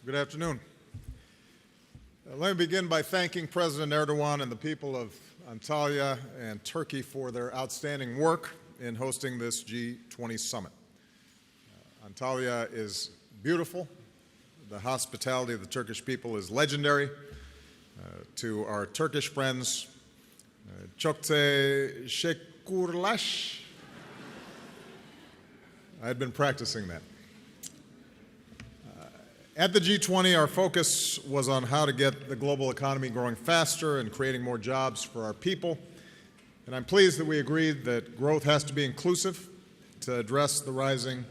Good afternoon. Let me begin by thanking President Erdogan and the people of Antalya and Turkey for their outstanding work in hosting this G20 summit. Antalya is beautiful. The hospitality of the Turkish people is legendary. To our Turkish friends, çok teşekkürler. I had been practicing that. At the G20, our focus was on how to get the global economy growing faster and creating more jobs for our people. And I'm pleased that we agreed that growth has to be inclusive to address the rising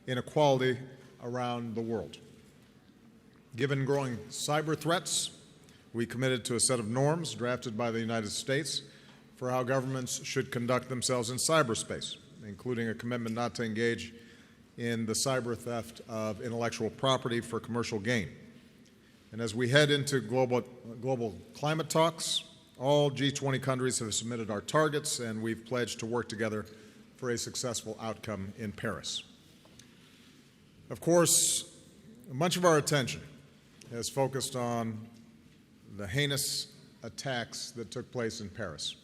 inequality around the world. Given growing cyber threats, we committed to a set of norms drafted by the United States for how governments should conduct themselves in cyberspace, including a commitment not to engage in the cyber theft of intellectual property for commercial gain. And as we head into global climate talks, all G20 countries have submitted our targets, and we've pledged to work together for a successful outcome in Paris. Of course, much of our attention has focused on the heinous attacks that took place in Paris.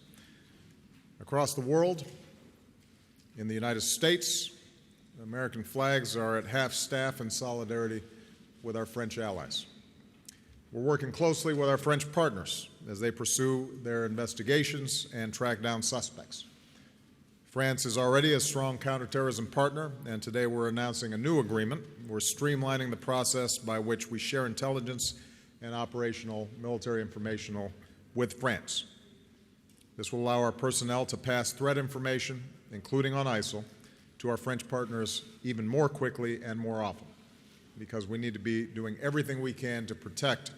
Across the world, in the United States, American flags are at half-staff in solidarity with our French allies. We're working closely with our French partners as they pursue their investigations and track down suspects. France is already a strong counterterrorism partner, and today we're announcing a new agreement. We're streamlining the process by which we share intelligence and operational military information with France. This will allow our personnel to pass threat information, including on ISIL, to our French partners even more quickly and more often, because we need to be doing everything we can to protect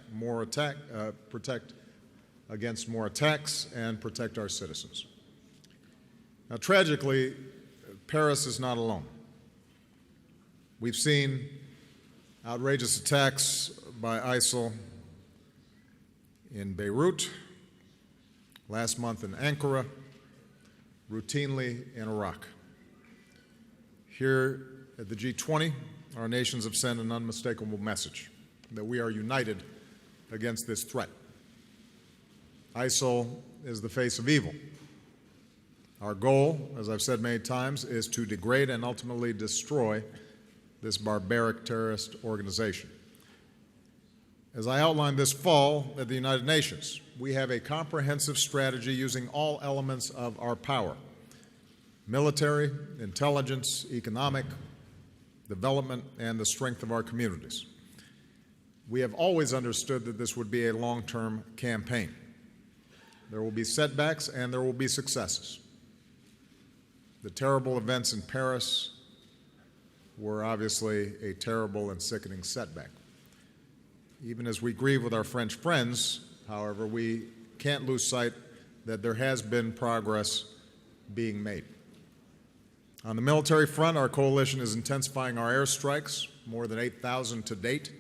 against more attacks and protect our citizens. Now, tragically, Paris is not alone. We've seen outrageous attacks by ISIL in Beirut, last month in Ankara, routinely in Iraq. Here at the G20, our nations have sent an unmistakable message that we are united against this threat. ISIL is the face of evil. Our goal, as I've said many times, is to degrade and ultimately destroy this barbaric terrorist organization. As I outlined this fall at the United Nations, we have a comprehensive strategy using all elements of our power: military, intelligence, economic, development, and the strength of our communities. We have always understood that this would be a long-term campaign. There will be setbacks and there will be successes. The terrible events in Paris were obviously a terrible and sickening setback. Even as we grieve with our French friends, however, we can't lose sight that there has been progress being made. On the military front, our coalition is intensifying our airstrikes, more than 8,000 to date.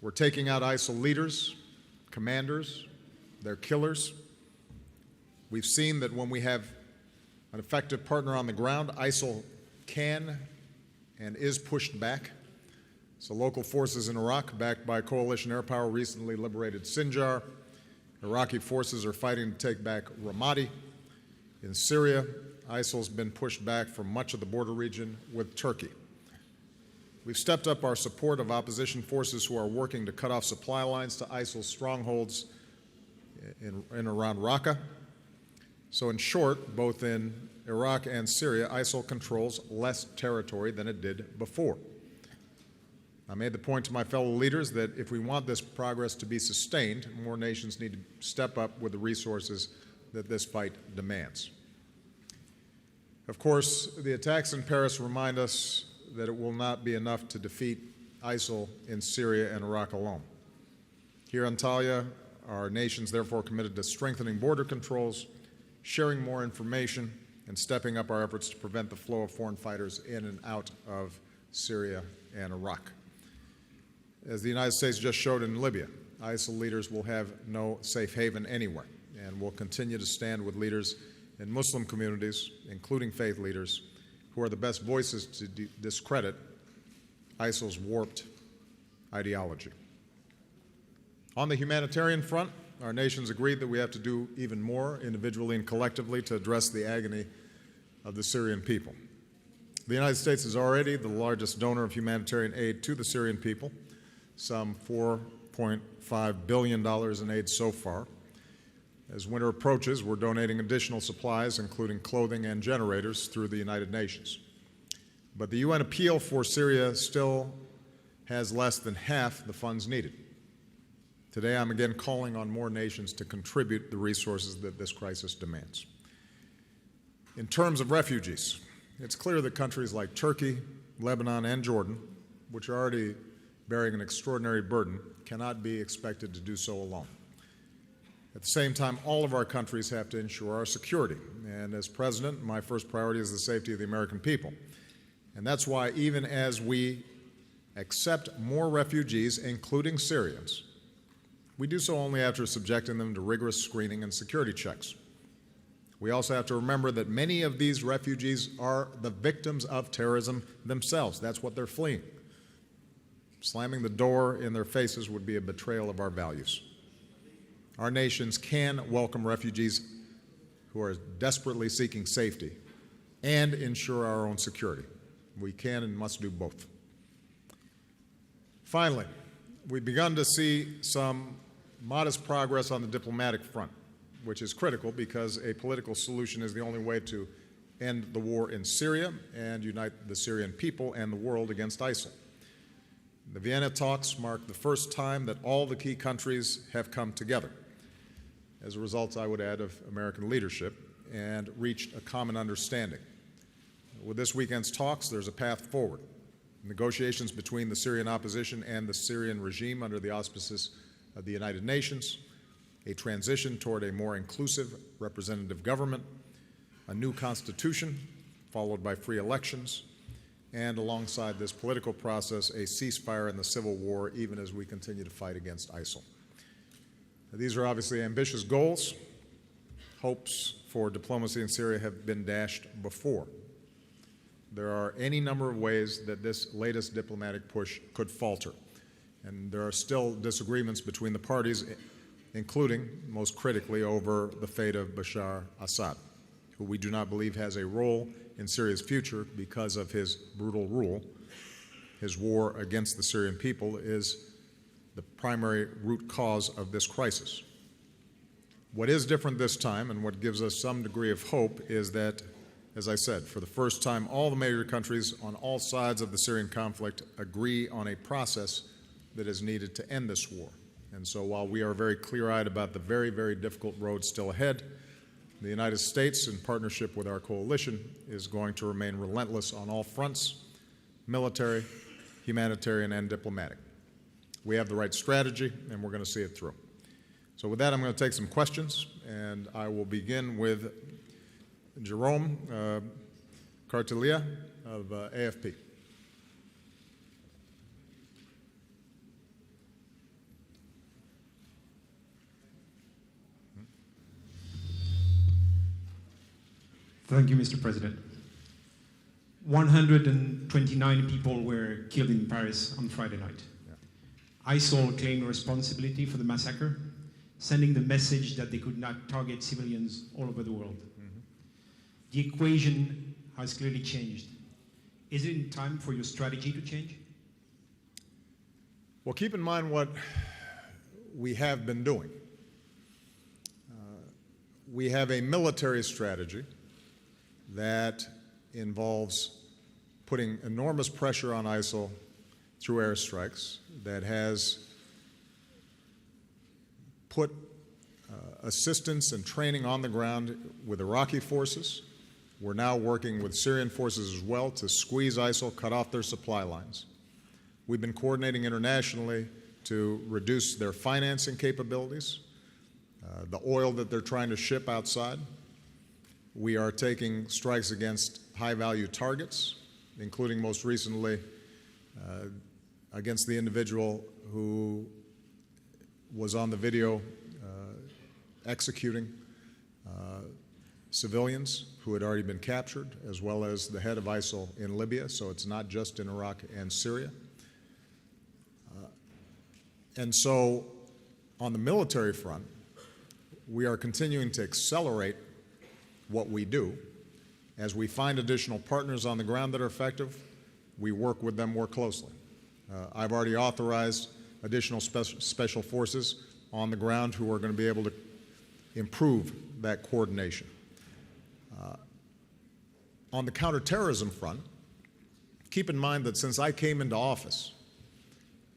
We're taking out ISIL leaders, commanders, their killers. We've seen that when we have an effective partner on the ground, ISIL can and is pushed back. So local forces in Iraq, backed by coalition air power, recently liberated Sinjar. Iraqi forces are fighting to take back Ramadi. In Syria, ISIL's been pushed back from much of the border region with Turkey. We've stepped up our support of opposition forces who are working to cut off supply lines to ISIL's strongholds in around Raqqa. So in short, both in Iraq and Syria, ISIL controls less territory than it did before. I made the point to my fellow leaders that if we want this progress to be sustained, more nations need to step up with the resources that this fight demands. Of course, the attacks in Paris remind us that it will not be enough to defeat ISIL in Syria and Iraq alone. Here in Antalya, our nations therefore committed to strengthening border controls, sharing more information, and stepping up our efforts to prevent the flow of foreign fighters in and out of Syria and Iraq. As the United States just showed in Libya, ISIL leaders will have no safe haven anywhere, and will continue to stand with leaders in Muslim communities, including faith leaders, who are the best voices to discredit ISIL's warped ideology. On the humanitarian front, our nations agreed that we have to do even more individually and collectively to address the agony of the Syrian people. The United States is already the largest donor of humanitarian aid to the Syrian people, some $4.5 billion in aid so far. As winter approaches, we're donating additional supplies, including clothing and generators, through the United Nations. But the UN appeal for Syria still has less than half the funds needed. Today, I'm again calling on more nations to contribute the resources that this crisis demands. In terms of refugees, it's clear that countries like Turkey, Lebanon, and Jordan, which are already bearing an extraordinary burden, cannot be expected to do so alone. At the same time, all of our countries have to ensure our security. And as president, my first priority is the safety of the American people. And that's why even as we accept more refugees, including Syrians, we do so only after subjecting them to rigorous screening and security checks. We also have to remember that many of these refugees are the victims of terrorism themselves. That's what they're fleeing. Slamming the door in their faces would be a betrayal of our values. Our nations can welcome refugees who are desperately seeking safety and ensure our own security. We can and must do both. Finally, we've begun to see some modest progress on the diplomatic front, which is critical because a political solution is the only way to end the war in Syria and unite the Syrian people and the world against ISIL. The Vienna talks mark the first time that all the key countries have come together, as a result, I would add, of American leadership, and reached a common understanding. With this weekend's talks, there's a path forward. Negotiations between the Syrian opposition and the Syrian regime under the auspices of the United Nations, a transition toward a more inclusive representative government, a new constitution followed by free elections, and alongside this political process, a ceasefire in the civil war, even as we continue to fight against ISIL. These are obviously ambitious goals. Hopes for diplomacy in Syria have been dashed before. There are any number of ways that this latest diplomatic push could falter, and there are still disagreements between the parties, including, most critically, over the fate of Bashar Assad, who we do not believe has a role in Syria's future because of his brutal rule. His war against the Syrian people is the primary root cause of this crisis. What is different this time, and what gives us some degree of hope, is that, as I said, for the first time, all the major countries on all sides of the Syrian conflict agree on a process that is needed to end this war. And so while we are very clear-eyed about the very, very difficult road still ahead, the United States, in partnership with our coalition, is going to remain relentless on all fronts: military, humanitarian, and diplomatic. We have the right strategy, and we're going to see it through. So with that, I'm going to take some questions, and I will begin with Jerome Cartelia of AFP. Thank you, Mr. President. 129 people were killed in Paris on Friday night. Yeah. ISIL claimed responsibility for the massacre, sending the message that they could not target civilians all over the world. Mm-hmm. The equation has clearly changed. Is it in time for your strategy to change? Well, keep in mind what we have been doing. We have a military strategy that involves putting enormous pressure on ISIL through airstrikes, that has put assistance and training on the ground with Iraqi forces. We're now working with Syrian forces as well to squeeze ISIL, cut off their supply lines. We've been coordinating internationally to reduce their financing capabilities, the oil that they're trying to ship outside. We are taking strikes against high-value targets, including most recently against the individual who was on the video executing civilians who had already been captured, as well as the head of ISIL in Libya, so it's not just in Iraq and Syria. And so, on the military front, we are continuing to accelerate what we do. As we find additional partners on the ground that are effective, we work with them more closely. I've already authorized additional special forces on the ground who are going to be able to improve that coordination. On the counterterrorism front, keep in mind that since I came into office,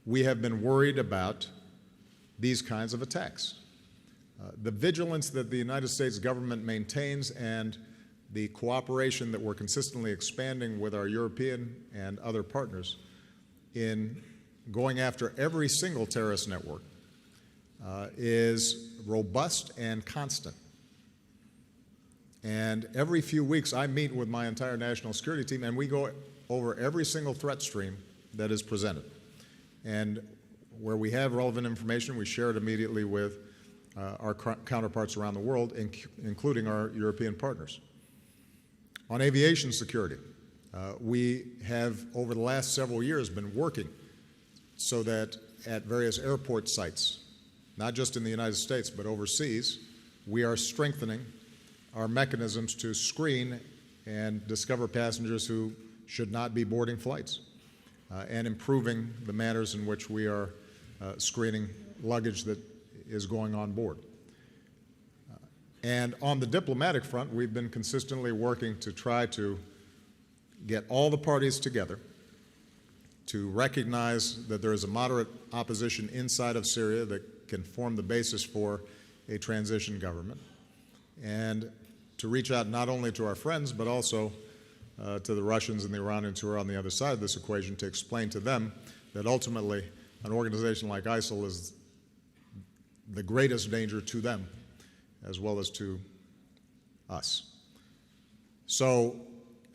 we have been worried about these kinds of attacks. The vigilance that the United States government maintains and the cooperation that we're consistently expanding with our European and other partners in going after every single terrorist network is robust and constant. And every few weeks I meet with my entire national security team and we go over every single threat stream that is presented. And where we have relevant information, we share it immediately with our counterparts around the world, including our European partners. On aviation security, we have, over the last several years, been working so that at various airport sites, not just in the United States, but overseas, we are strengthening our mechanisms to screen and discover passengers who should not be boarding flights, and improving the manners in which we are screening luggage that is going on board. And on the diplomatic front, we've been consistently working to try to get all the parties together to recognize that there is a moderate opposition inside of Syria that can form the basis for a transition government, and to reach out not only to our friends, but also to the Russians and the Iranians who are on the other side of this equation, to explain to them that ultimately an organization like ISIL is the greatest danger to them as well as to us. So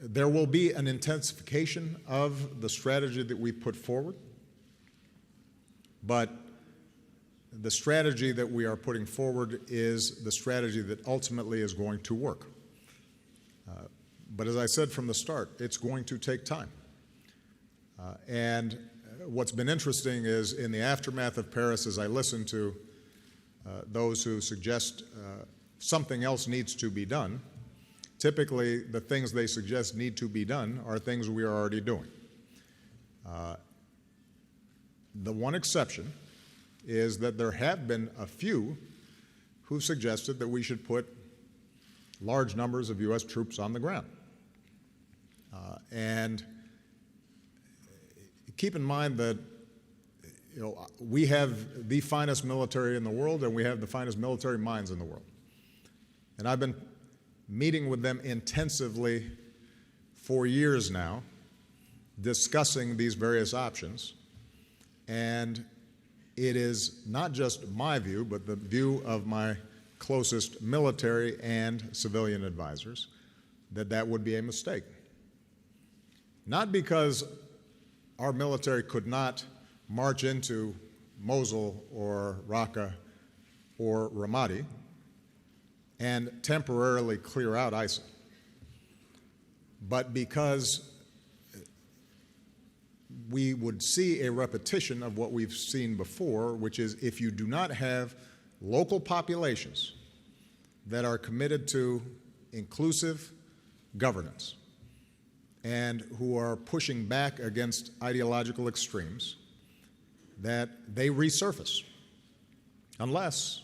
there will be an intensification of the strategy that we put forward, but the strategy that we are putting forward is the strategy that ultimately is going to work. But as I said from the start, it's going to take time. And what's been interesting is in the aftermath of Paris, as I listen to those who suggest something else needs to be done, typically the things they suggest need to be done are things we are already doing. The one exception is that there have been a few who suggested that we should put large numbers of U.S. troops on the ground. And keep in mind that we have the finest military in the world and we have the finest military minds in the world. And I've been meeting with them intensively for years now, discussing these various options. And it is not just my view, but the view of my closest military and civilian advisors that that would be a mistake. Not because our military could not march into Mosul or Raqqa or Ramadi and temporarily clear out ISIL, but because we would see a repetition of what we've seen before, which is if you do not have local populations that are committed to inclusive governance and who are pushing back against ideological extremes, that they resurface unless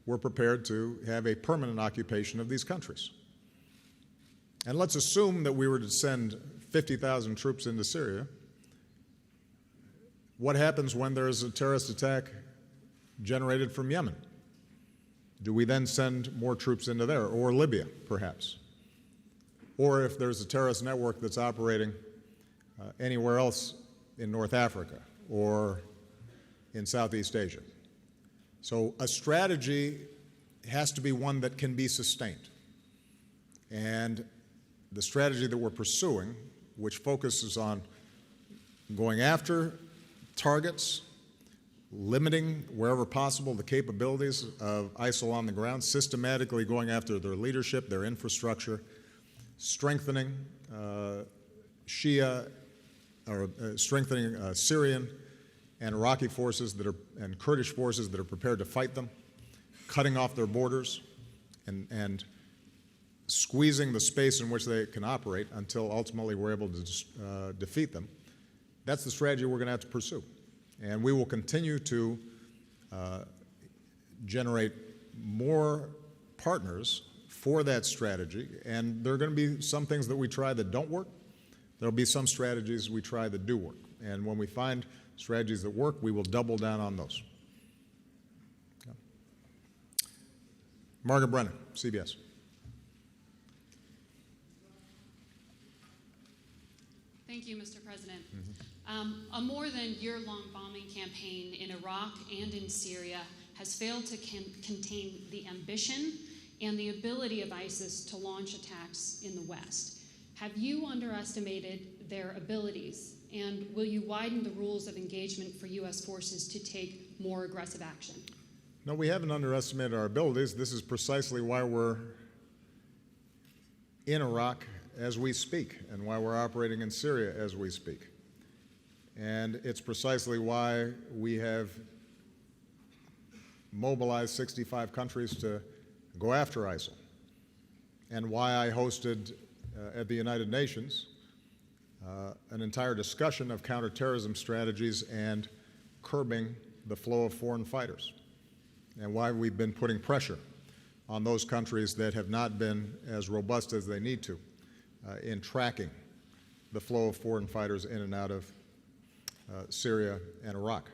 we're prepared to have a permanent occupation of these countries. And let's assume that we were to send 50,000 troops into Syria. What happens when there is a terrorist attack generated from Yemen? Do we then send more troops into there, or Libya, perhaps? Or if there's a terrorist network that's operating anywhere else in North Africa or in Southeast Asia. So a strategy has to be one that can be sustained. And the strategy that we're pursuing, which focuses on going after targets, limiting wherever possible the capabilities of ISIL on the ground, systematically going after their leadership, their infrastructure, strengthening strengthening Syrian and Iraqi forces and Kurdish forces that are prepared to fight them, cutting off their borders, and squeezing the space in which they can operate until ultimately we're able to defeat them. That's the strategy we're going to have to pursue. And we will continue to generate more partners for that strategy. And there are going to be some things that we try that don't work. There will be some strategies we try that do work. And when we find strategies that work, we will double down on those. Yeah. Margaret Brennan, CBS. Thank you, Mr. President. A more than year-long bombing campaign in Iraq and in Syria has failed to contain the ambition and the ability of ISIS to launch attacks in the West. Have you underestimated their abilities, and will you widen the rules of engagement for U.S. forces to take more aggressive action? No, we haven't underestimated our abilities. This is precisely why we're in Iraq as we speak and why we're operating in Syria as we speak. And it's precisely why we have mobilized 65 countries to go after ISIL, and why I hosted at the United Nations an entire discussion of counterterrorism strategies and curbing the flow of foreign fighters, and why we've been putting pressure on those countries that have not been as robust as they need to in tracking the flow of foreign fighters in and out of Syria and Iraq.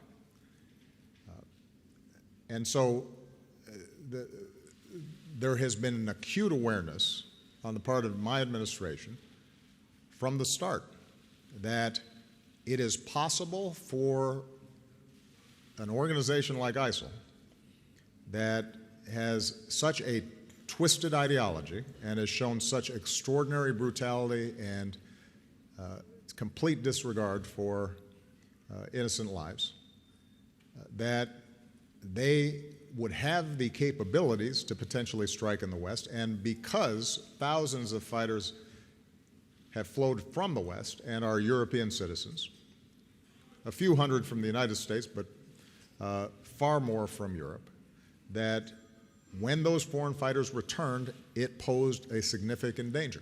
And so there has been an acute awareness on the part of my administration from the start that it is possible for an organization like ISIL that has such a twisted ideology and has shown such extraordinary brutality and complete disregard for innocent lives, that they would have the capabilities to potentially strike in the West, and because thousands of fighters have flowed from the West and are European citizens, a few hundred from the United States, but far more from Europe, that when those foreign fighters returned, it posed a significant danger.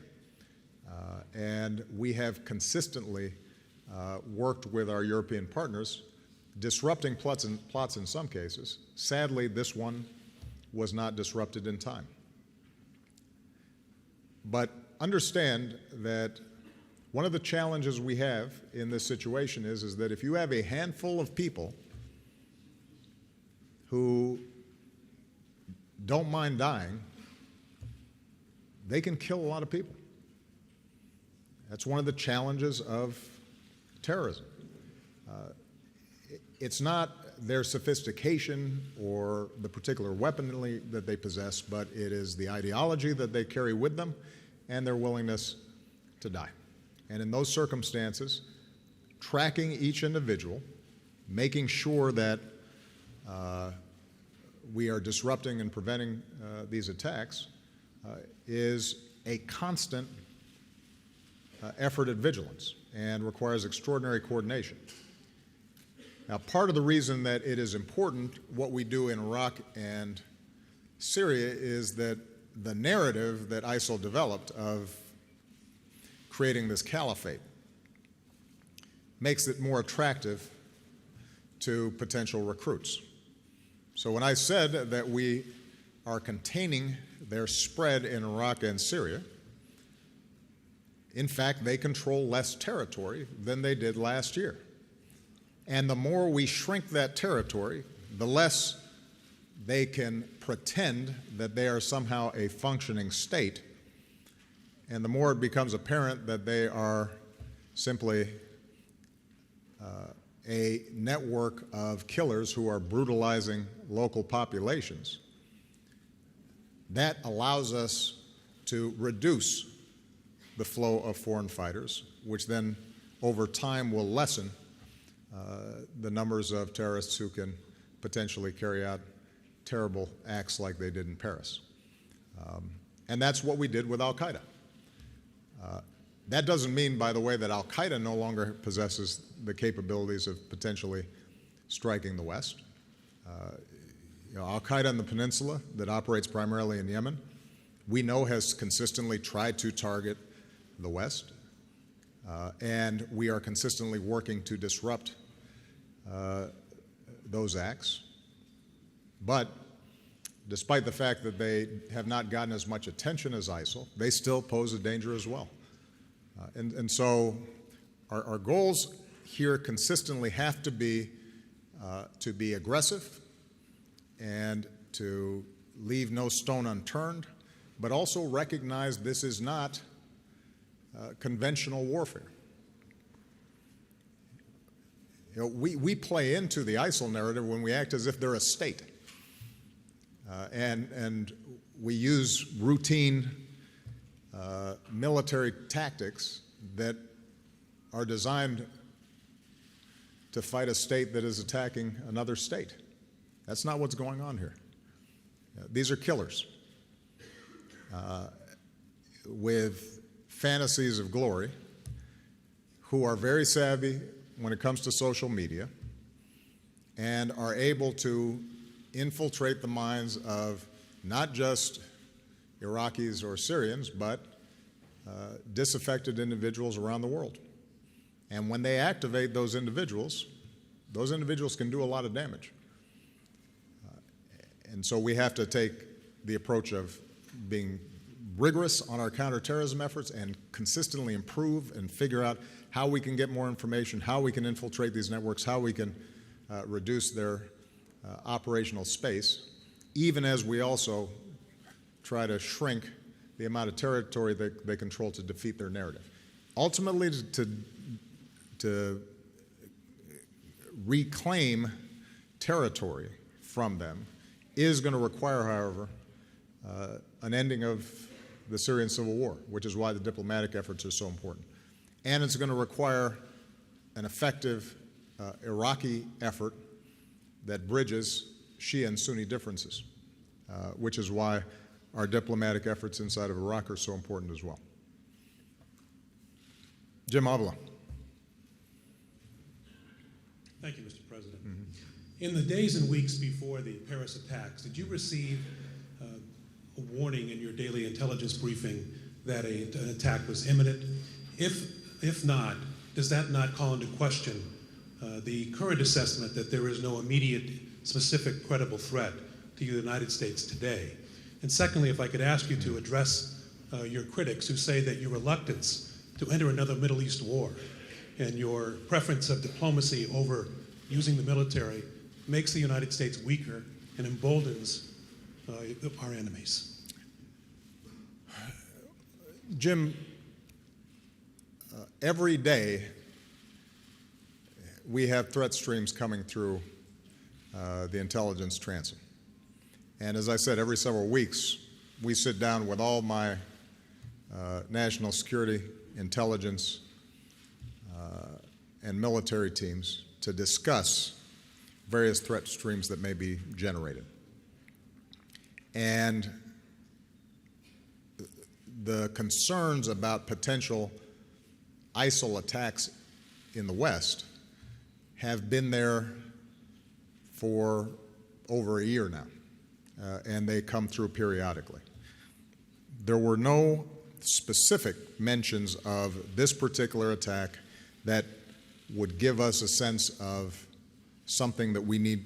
And we have consistently worked with our European partners, disrupting plots in some cases. Sadly, this one was not disrupted in time. But understand that one of the challenges we have in this situation is that if you have a handful of people who don't mind dying, they can kill a lot of people. That's one of the challenges of terrorism. It's not their sophistication or the particular weaponry that they possess, but it is the ideology that they carry with them and their willingness to die. And in those circumstances, tracking each individual, making sure that we are disrupting and preventing these attacks is a constant effort at vigilance and requires extraordinary coordination. Now, part of the reason that it is important what we do in Iraq and Syria is that the narrative that ISIL developed of creating this caliphate makes it more attractive to potential recruits. So when I said that we are containing their spread in Iraq and Syria, in fact, they control less territory than they did last year. And the more we shrink that territory, the less they can pretend that they are somehow a functioning state, and the more it becomes apparent that they are simply a network of killers who are brutalizing local populations. That allows us to reduce the flow of foreign fighters, which then over time will lessen the numbers of terrorists who can potentially carry out terrible acts like they did in Paris. And that's what we did with al-Qaeda. That doesn't mean, by the way, that al-Qaeda no longer possesses the capabilities of potentially striking the West. Al-Qaeda in the peninsula, that operates primarily in Yemen, we know has consistently tried to target the West, and we are consistently working to disrupt those acts. But despite the fact that they have not gotten as much attention as ISIL, they still pose a danger as well. And so our goals here consistently have to be aggressive and to leave no stone unturned, but also recognize this is not conventional warfare. We play into the ISIL narrative when we act as if they're a state. And we use routine military tactics that are designed to fight a state that is attacking another state. That's not what's going on here. These are killers with fantasies of glory who are very savvy when it comes to social media and are able to infiltrate the minds of not just Iraqis or Syrians, but disaffected individuals around the world. And when they activate those individuals can do a lot of damage. And so we have to take the approach of being rigorous on our counterterrorism efforts and consistently improve and figure out how we can get more information, how we can infiltrate these networks, how we can reduce their operational space, even as we also try to shrink the amount of territory that they control to defeat their narrative. Ultimately, to reclaim territory from them is going to require, however, an ending of the Syrian civil war, which is why the diplomatic efforts are so important. And it's going to require an effective Iraqi effort that bridges Shia and Sunni differences, which is why our diplomatic efforts inside of Iraq are so important as well. Jim Avila. Thank you, Mr. President. In the days and weeks before the Paris attacks, did you receive a warning in your daily intelligence briefing that an attack was imminent? If not, does that not call into question the current assessment that there is no immediate, specific, credible threat to the United States today? And secondly, if I could ask you to address your critics who say that your reluctance to enter another Middle East war and your preference of diplomacy over using the military makes the United States weaker and emboldens our enemies. Jim, every day we have threat streams coming through the intelligence transom. And as I said, every several weeks we sit down with all my national security, intelligence, and military teams to discuss various threat streams that may be generated. And the concerns about potential ISIL attacks in the West have been there for over a year now, and they come through periodically. There were no specific mentions of this particular attack that would give us a sense of something that we need,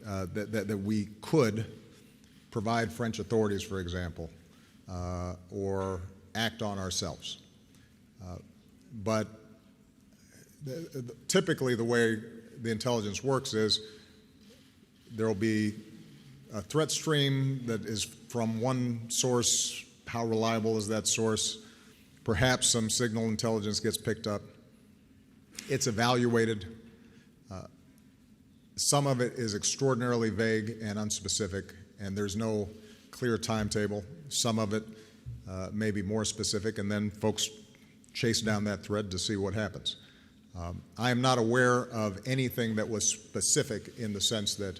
that we could provide French authorities, for example, or act on ourselves. But typically the way the intelligence works is there will be a threat stream that is from one source. How reliable is that source? Perhaps some signal intelligence gets picked up. It's evaluated. Some of it is extraordinarily vague and unspecific, and there's no clear timetable. Some of it may be more specific, and then folks chase down that thread to see what happens. I am not aware of anything that was specific in the sense that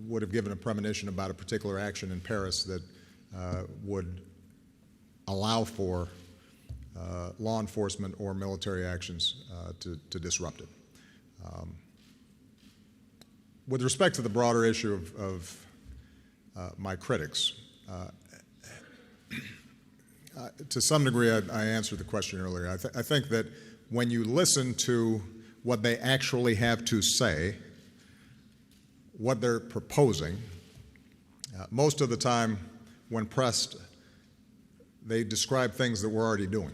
would have given a premonition about a particular action in Paris that would allow for law enforcement or military actions to disrupt it. with respect to the broader issue of my critics, to some degree I answered the question earlier. I think that when you listen to what they actually have to say, what they're proposing, most of the time when pressed, they describe things that we're already doing.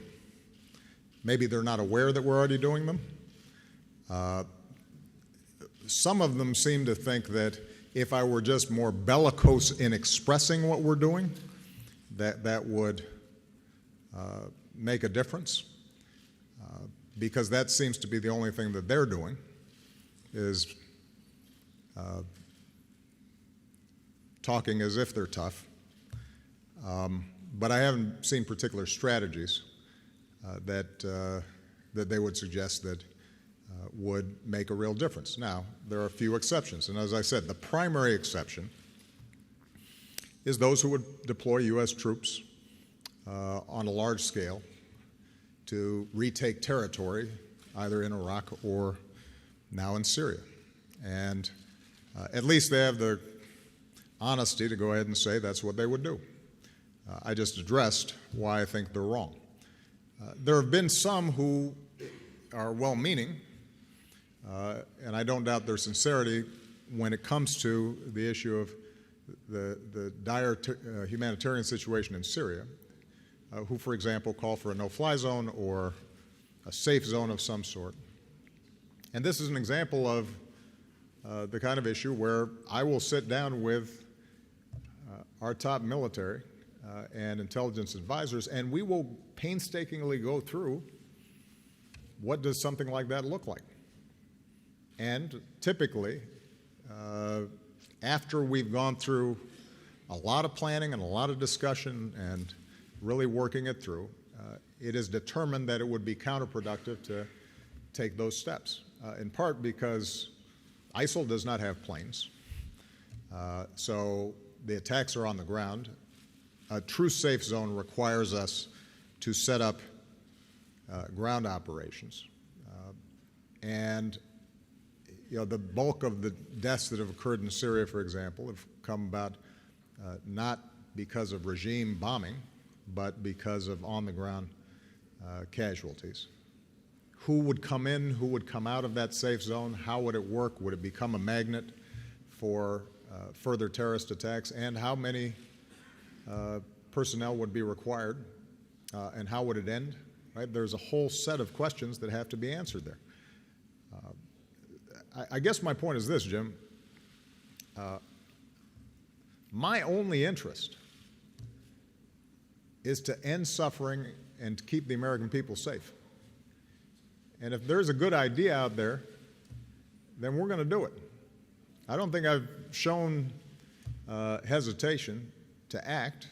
Maybe they're not aware that we're already doing them. Some of them seem to think that if I were just more bellicose in expressing what we're doing, that would make a difference, because that seems to be the only thing that they're doing is talking as if they're tough. But I haven't seen particular strategies that they would suggest that would make a real difference. Now, there are a few exceptions, and as I said, the primary exception is those who would deploy U.S. troops on a large scale to retake territory, either in Iraq or now in Syria. And at least they have the honesty to go ahead and say that's what they would do. I just addressed why I think they're wrong. There have been some who are well-meaning, and I don't doubt their sincerity when it comes to the issue of the dire humanitarian situation in Syria, who, for example, call for a no-fly zone or a safe zone of some sort. And this is an example of the kind of issue where I will sit down with our top military and intelligence advisors, and we will painstakingly go through what does something like that look like. And typically, after we've gone through a lot of planning and a lot of discussion and really working it through, it is determined that it would be counterproductive to take those steps, in part because ISIL does not have planes, so the attacks are on the ground. A true safe zone requires us to set up ground operations. And the bulk of the deaths that have occurred in Syria, for example, have come about not because of regime bombing, but because of on-the-ground casualties. Who would come in? Who would come out of that safe zone? How would it work? Would it become a magnet for further terrorist attacks? And how many personnel would be required? And how would it end? Right? There's a whole set of questions that have to be answered there. I guess my point is this, Jim. My only interest is to end suffering and to keep the American people safe. And if there's a good idea out there, then we're going to do it. I don't think I've shown hesitation to act,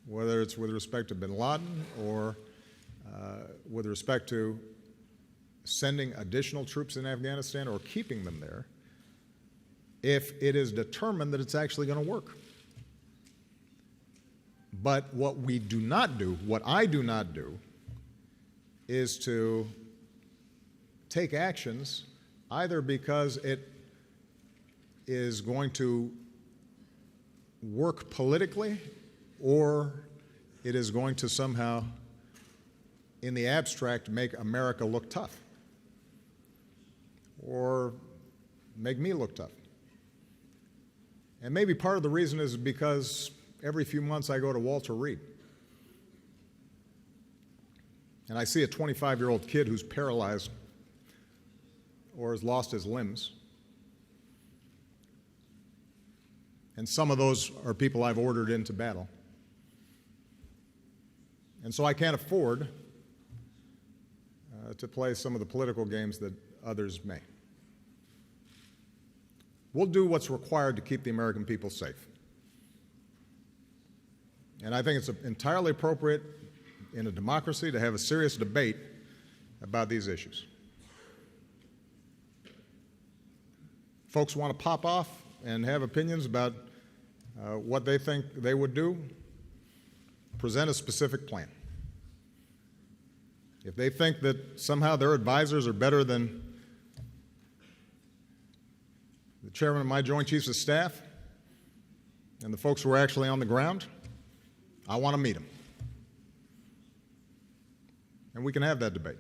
whether it's with respect to bin Laden or with respect to sending additional troops in Afghanistan or keeping them there, if it is determined that it's actually going to work. But what we do not do, what I do not do, is to take actions either because it is going to work politically or it is going to somehow, in the abstract, make America look tough or make me look tough. And maybe part of the reason is because every few months I go to Walter Reed and I see a 25-year-old kid who's paralyzed or has lost his limbs. And some of those are people I've ordered into battle. And so I can't afford to play some of the political games that others may. We'll do what's required to keep the American people safe. And I think it's entirely appropriate in a democracy to have a serious debate about these issues. Folks want to pop off and have opinions about what they think they would do, present a specific plan. If they think that somehow their advisors are better than the chairman of my Joint Chiefs of Staff and the folks who are actually on the ground, I want to meet them. And we can have that debate.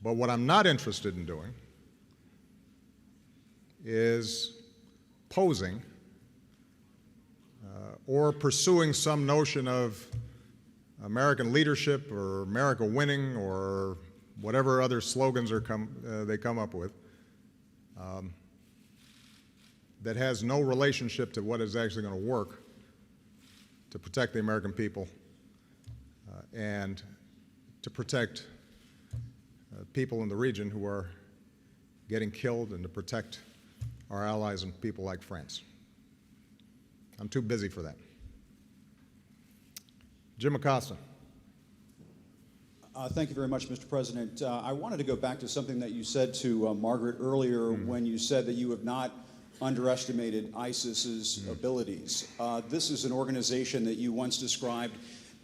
But what I'm not interested in doing is posing or pursuing some notion of American leadership or America winning or whatever other slogans they come up with that has no relationship to what is actually going to work to protect the American people and to protect people in the region who are getting killed and to protect our allies and people like France. I'm too busy for that. Jim Acosta. Thank you very much, Mr. President. I wanted to go back to something that you said to Margaret earlier when you said that you have not underestimated ISIS's abilities. This is an organization that you once described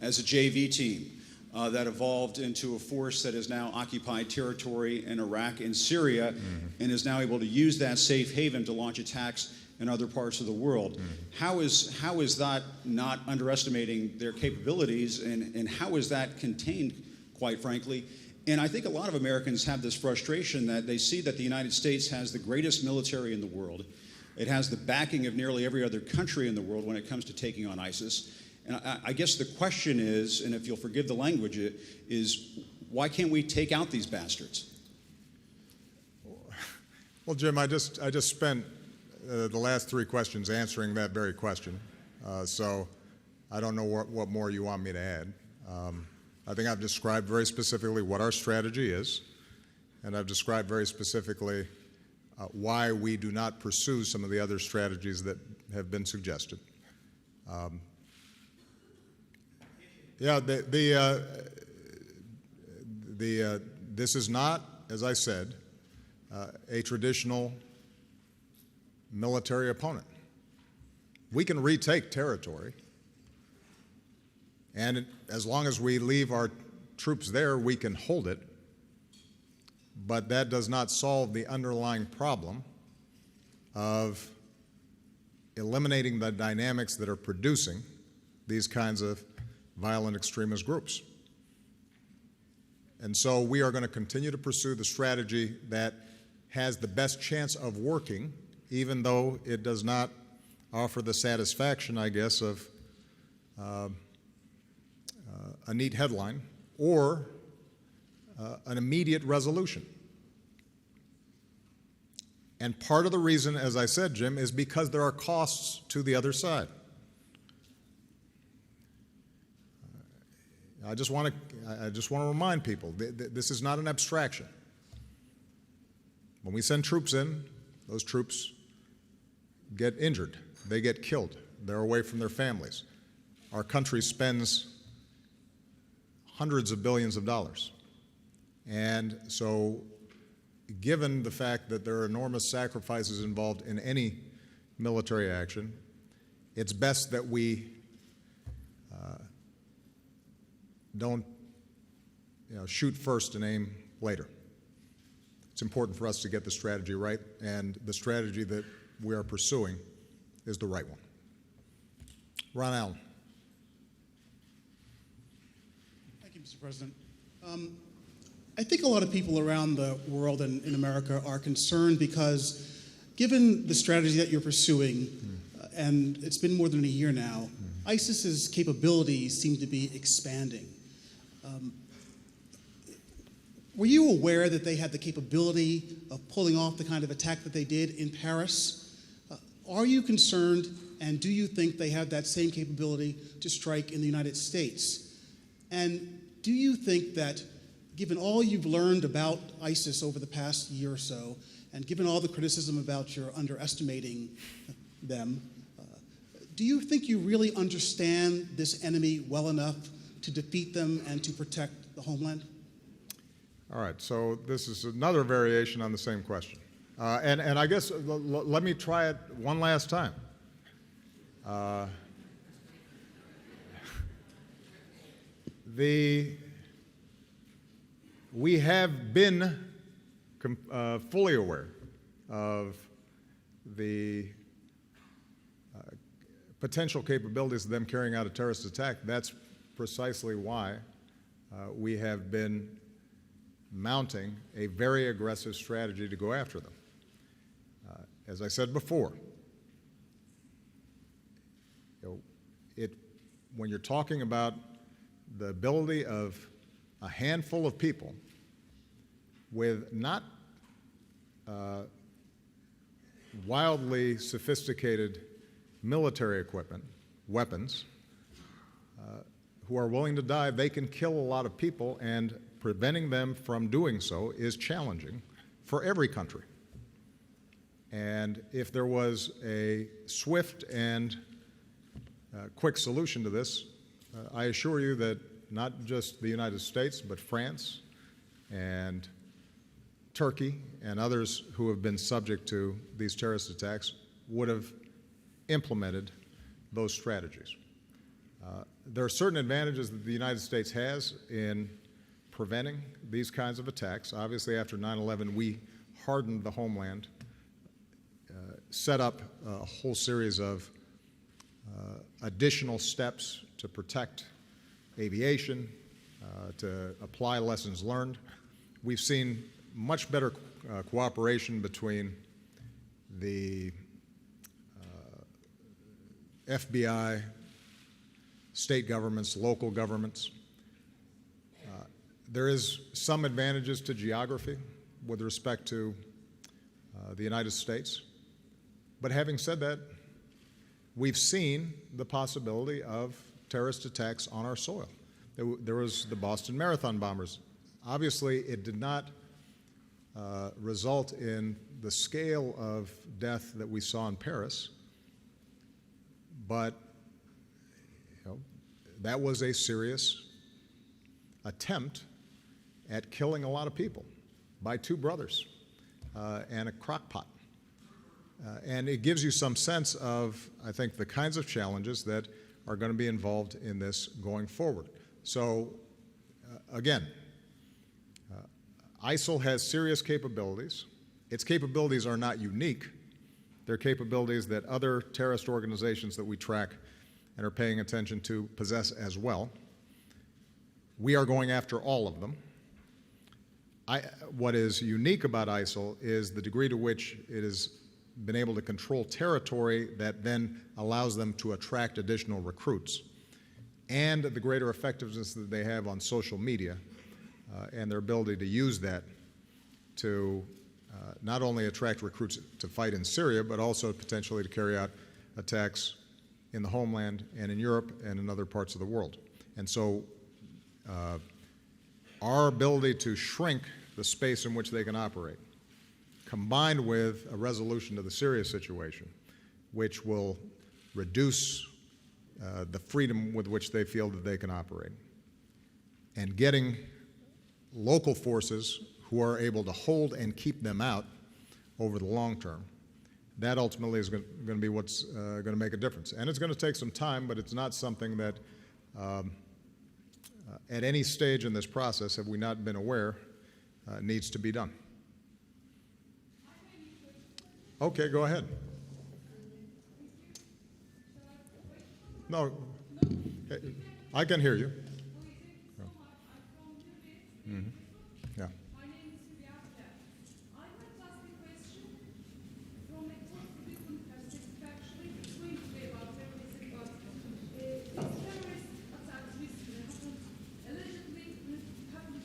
as a JV team that evolved into a force that has now occupied territory in Iraq and Syria and is now able to use that safe haven to launch attacks in other parts of the world. How is that not underestimating their capabilities, and how is that contained, quite frankly? And I think a lot of Americans have this frustration that they see that the United States has the greatest military in the world. It has the backing of nearly every other country in the world when it comes to taking on ISIS. And I guess the question is, and if you'll forgive the language, is why can't we take out these bastards? Well, Jim, I just spent the last three questions answering that very question, so I don't know what more you want me to add. I think I've described very specifically what our strategy is, and I've described very specifically why we do not pursue some of the other strategies that have been suggested. This is not, as I said, a traditional military opponent. We can retake territory, and as long as we leave our troops there, we can hold it, but that does not solve the underlying problem of eliminating the dynamics that are producing these kinds of violent extremist groups. And so we are going to continue to pursue the strategy that has the best chance of working, even though it does not offer the satisfaction, I guess, of a neat headline or an immediate resolution. And part of the reason, as I said, Jim, is because there are costs to the other side. I just want to remind people, this is not an abstraction. When we send troops in, those troops get injured. They get killed. They're away from their families. Our country spends hundreds of billions of dollars. And so, given the fact that there are enormous sacrifices involved in any military action, it's best that we don't shoot first and aim later. It's important for us to get the strategy right, and the strategy that we are pursuing is the right one. Ron Allen. Thank you, Mr. President. I think a lot of people around the world and in America are concerned because given the strategy that you're pursuing, and it's been more than a year now, ISIS's capabilities seem to be expanding. Were you aware that they had the capability of pulling off the kind of attack that they did in Paris? Are you concerned, and do you think they have that same capability to strike in the United States? And do you think that, given all you've learned about ISIS over the past year or so, and given all the criticism about your underestimating them, do you think you really understand this enemy well enough to defeat them and to protect the homeland? All right, so this is another variation on the same question. And I guess let me try it one last time. We have been fully aware of the potential capabilities of them carrying out a terrorist attack, that's precisely why we have been mounting a very aggressive strategy to go after them. As I said before, when you're talking about the ability of a handful of people with not wildly sophisticated military equipment, weapons, who are willing to die, they can kill a lot of people, and preventing them from doing so is challenging for every country. And if there was a swift and quick solution to this, I assure you that not just the United States, but France and Turkey and others who have been subject to these terrorist attacks would have implemented those strategies. There are certain advantages that the United States has in preventing these kinds of attacks. Obviously, after 9/11, we hardened the homeland, set up a whole series of additional steps to protect aviation, to apply lessons learned. We've seen much better cooperation between the FBI, state governments, local governments. There is some advantages to geography with respect to the United States. But having said that, we've seen the possibility of terrorist attacks on our soil. There was the Boston Marathon bombers. Obviously, it did not result in the scale of death that we saw in Paris, but that was a serious attempt at killing a lot of people by two brothers and a crock pot. And it gives you some sense of, I think, the kinds of challenges that are going to be involved in this going forward. So, again, ISIL has serious capabilities. Its capabilities are not unique. They're capabilities that other terrorist organizations that we track and are paying attention to possess as well. We are going after all of them. What is unique about ISIL is the degree to which it has been able to control territory that then allows them to attract additional recruits, and the greater effectiveness that they have on social media and their ability to use that to not only attract recruits to fight in Syria, but also potentially to carry out attacks in the homeland and in Europe and in other parts of the world. And so our ability to shrink the space in which they can operate, combined with a resolution to the Syria situation, which will reduce the freedom with which they feel that they can operate, and getting local forces who are able to hold and keep them out over the long term, that ultimately is going to be what's going to make a difference. And it's going to take some time, but it's not something that at any stage in this process, have we not been aware, needs to be done. Okay, go ahead. No, I can hear you. Mm-hmm. Yeah. My name is Hülya Akter. I would like to ask a question from a totally different perspective, actually. It's going to be about terrorism, but these terrorist attacks recently happened, allegedly happened,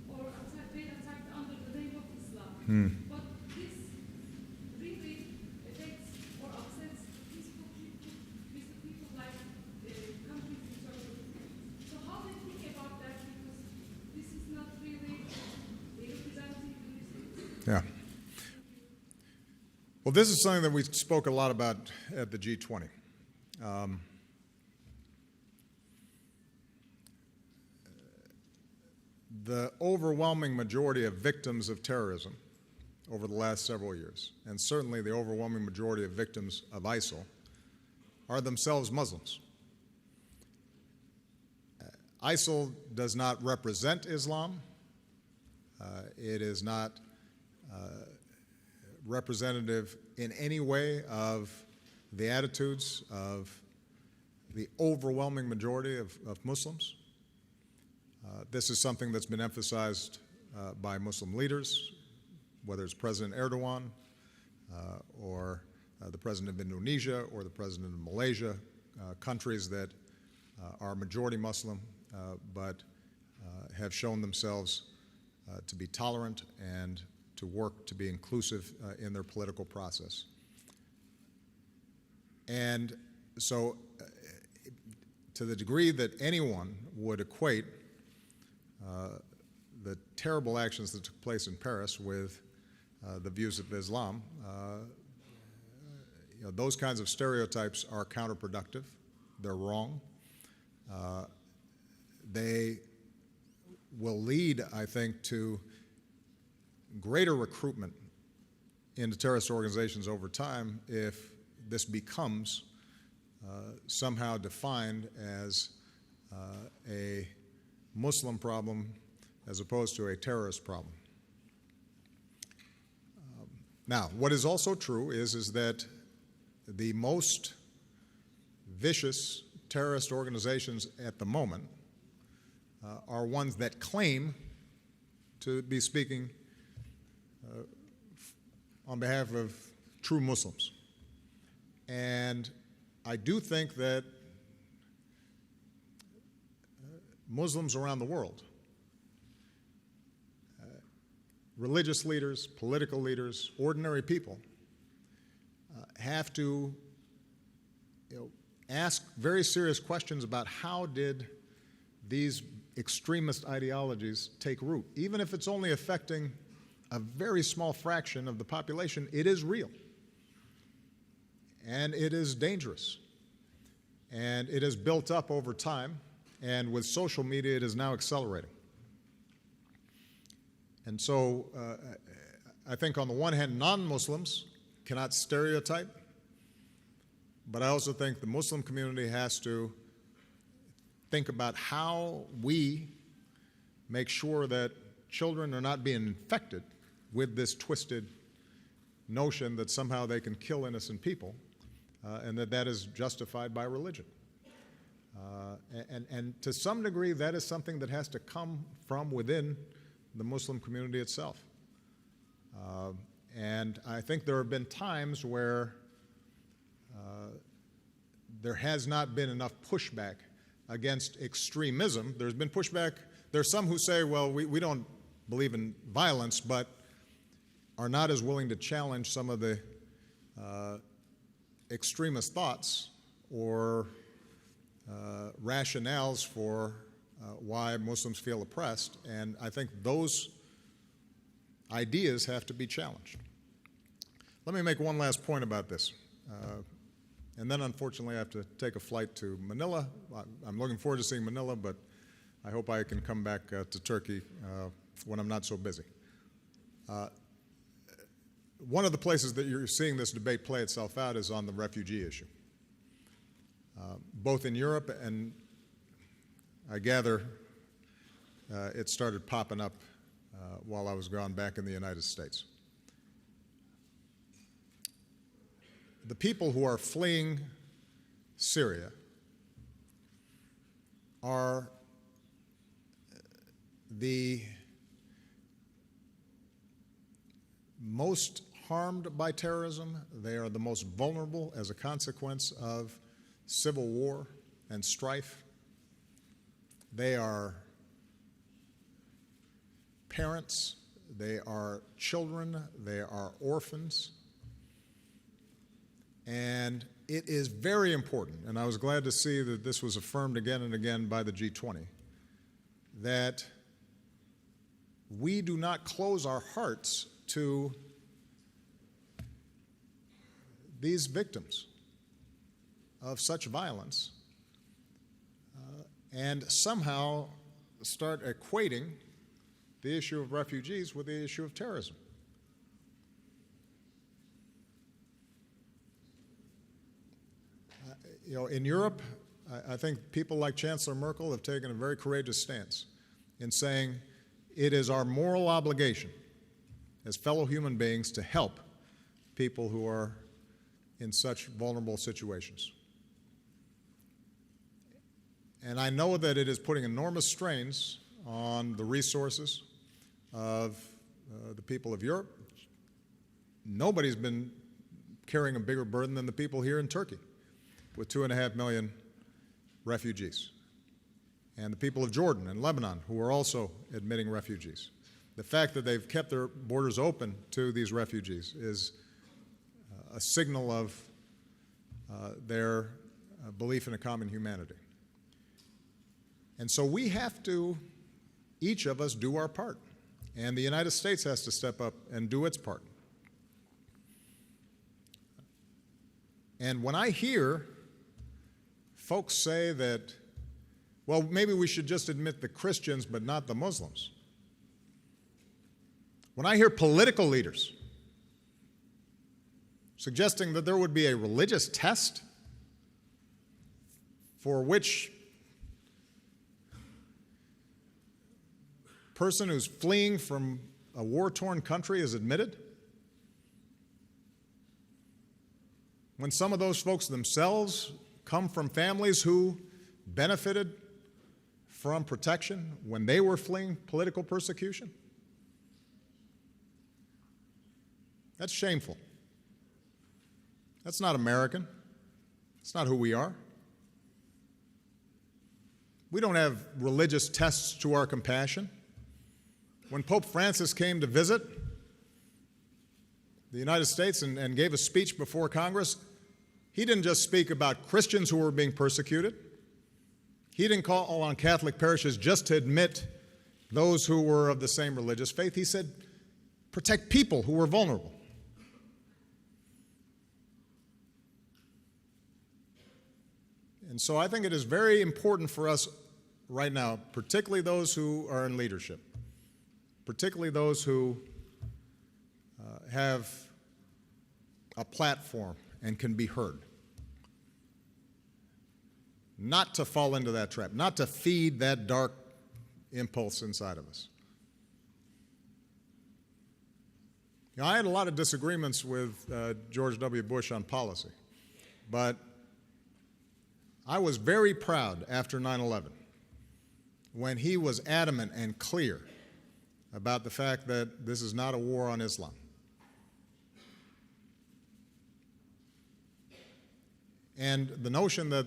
or they attacked under the name of Islam. But this really affects or upsets peaceful people like countries in Turkey. So how do you think about that? Because this is not really representing the Yeah. Well, this is something that we spoke a lot about at the G20. The overwhelming majority of victims of terrorism over the last several years, and certainly the overwhelming majority of victims of ISIL, are themselves Muslims. ISIL does not represent Islam. It is not representative in any way of the attitudes of the overwhelming majority of Muslims. This is something that's been emphasized by Muslim leaders, whether it's President Erdogan or the President of Indonesia or the President of Malaysia, countries that are majority Muslim but have shown themselves to be tolerant and to work to be inclusive in their political process. And so to the degree that anyone would equate the terrible actions that took place in Paris with the views of Islam, those kinds of stereotypes are counterproductive. They're wrong. They will lead, I think, to greater recruitment into terrorist organizations over time if this becomes somehow defined as a Muslim problem as opposed to a terrorist problem. Now, what is also true is that the most vicious terrorist organizations at the moment are ones that claim to be speaking on behalf of true Muslims. And I do think that Muslims around the world, religious leaders, political leaders, ordinary people, have to ask very serious questions about how did these extremist ideologies take root. Even if it's only affecting a very small fraction of the population, it is real. And it is dangerous. And it has built up over time, and with social media, it is now accelerating. And so I think on the one hand, non-Muslims cannot stereotype, but I also think the Muslim community has to think about how we make sure that children are not being infected with this twisted notion that somehow they can kill innocent people and that is justified by religion. And to some degree, that is something that has to come from within the Muslim community itself. And I think there have been times where there has not been enough pushback against extremism. There's been pushback. There's some who say, well, we don't believe in violence, but are not as willing to challenge some of the extremist thoughts or rationales for why Muslims feel oppressed. And I think those ideas have to be challenged. Let me make one last point about this. And then, unfortunately, I have to take a flight to Manila. I'm looking forward to seeing Manila, but I hope I can come back to Turkey when I'm not so busy. One of the places that you're seeing this debate play itself out is on the refugee issue. Both in Europe and, I gather, it started popping up while I was gone back in the United States. The people who are fleeing Syria are the most harmed by terrorism. They are the most vulnerable as a consequence of civil war and strife. They are parents, they are children, they are orphans. And it is very important, and I was glad to see that this was affirmed again and again by the G20, that we do not close our hearts to these victims of such violence and somehow start equating the issue of refugees with the issue of terrorism. In Europe, I think people like Chancellor Merkel have taken a very courageous stance in saying it is our moral obligation as fellow human beings to help people who are in such vulnerable situations. And I know that it is putting enormous strains on the resources of the people of Europe. Nobody's been carrying a bigger burden than the people here in Turkey, with 2.5 million refugees, and the people of Jordan and Lebanon, who are also admitting refugees. The fact that they've kept their borders open to these refugees is a signal of their belief in a common humanity. And so we have to, each of us, do our part. And the United States has to step up and do its part. And when I hear folks say that, well, maybe we should just admit the Christians but not the Muslims. When I hear political leaders suggesting that there would be a religious test for which person who's fleeing from a war-torn country is admitted, when some of those folks themselves come from families who benefited from protection when they were fleeing political persecution, that's shameful. That's not American. It's not who we are. We don't have religious tests to our compassion. When Pope Francis came to visit the United States and gave a speech before Congress, he didn't just speak about Christians who were being persecuted. He didn't call on Catholic parishes just to admit those who were of the same religious faith. He said, protect people who were vulnerable. And so I think it is very important for us right now, particularly those who are in leadership, particularly those who have a platform and can be heard, not to fall into that trap, not to feed that dark impulse inside of us. You know, I had a lot of disagreements with George W. Bush on policy, but I was very proud after 9/11 when he was adamant and clear about the fact that this is not a war on Islam. And the notion that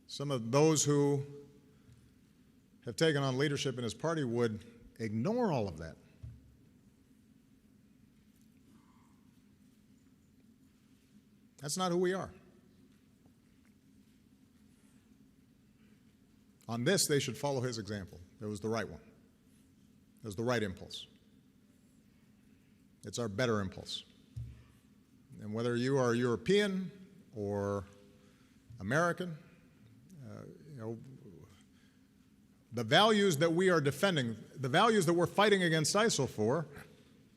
some of those who have taken on leadership in his party would ignore all of that. That's not who we are. On this, they should follow his example. It was the right one. It was the right impulse. It's our better impulse. And whether you are European or American, the values that we are defending, the values that we're fighting against ISIL for,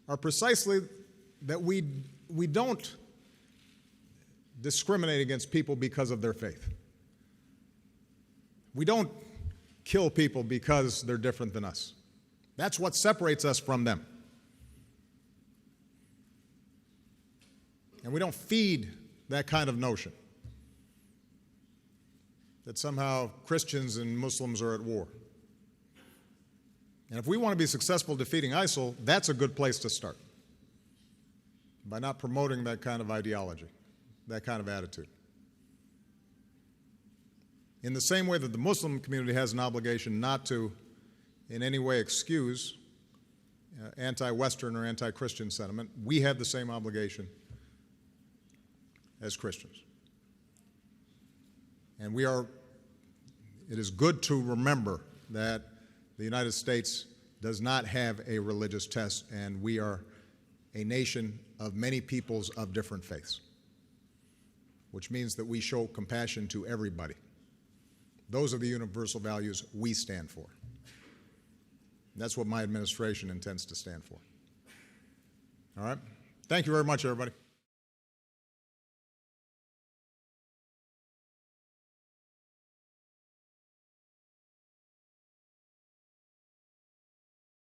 are precisely that we don't discriminate against people because of their faith. We don't kill people because they're different than us. That's what separates us from them. And we don't feed that kind of notion that somehow Christians and Muslims are at war. And if we want to be successful defeating ISIL, that's a good place to start, by not promoting that kind of ideology, that kind of attitude. In the same way that the Muslim community has an obligation not to in any way excuse anti-Western or anti-Christian sentiment, we have the same obligation as Christians. And it is good to remember that the United States does not have a religious test, and we are a nation of many peoples of different faiths, which means that we show compassion to everybody. Those are the universal values we stand for. That's what my administration intends to stand for. All right? Thank you very much, everybody.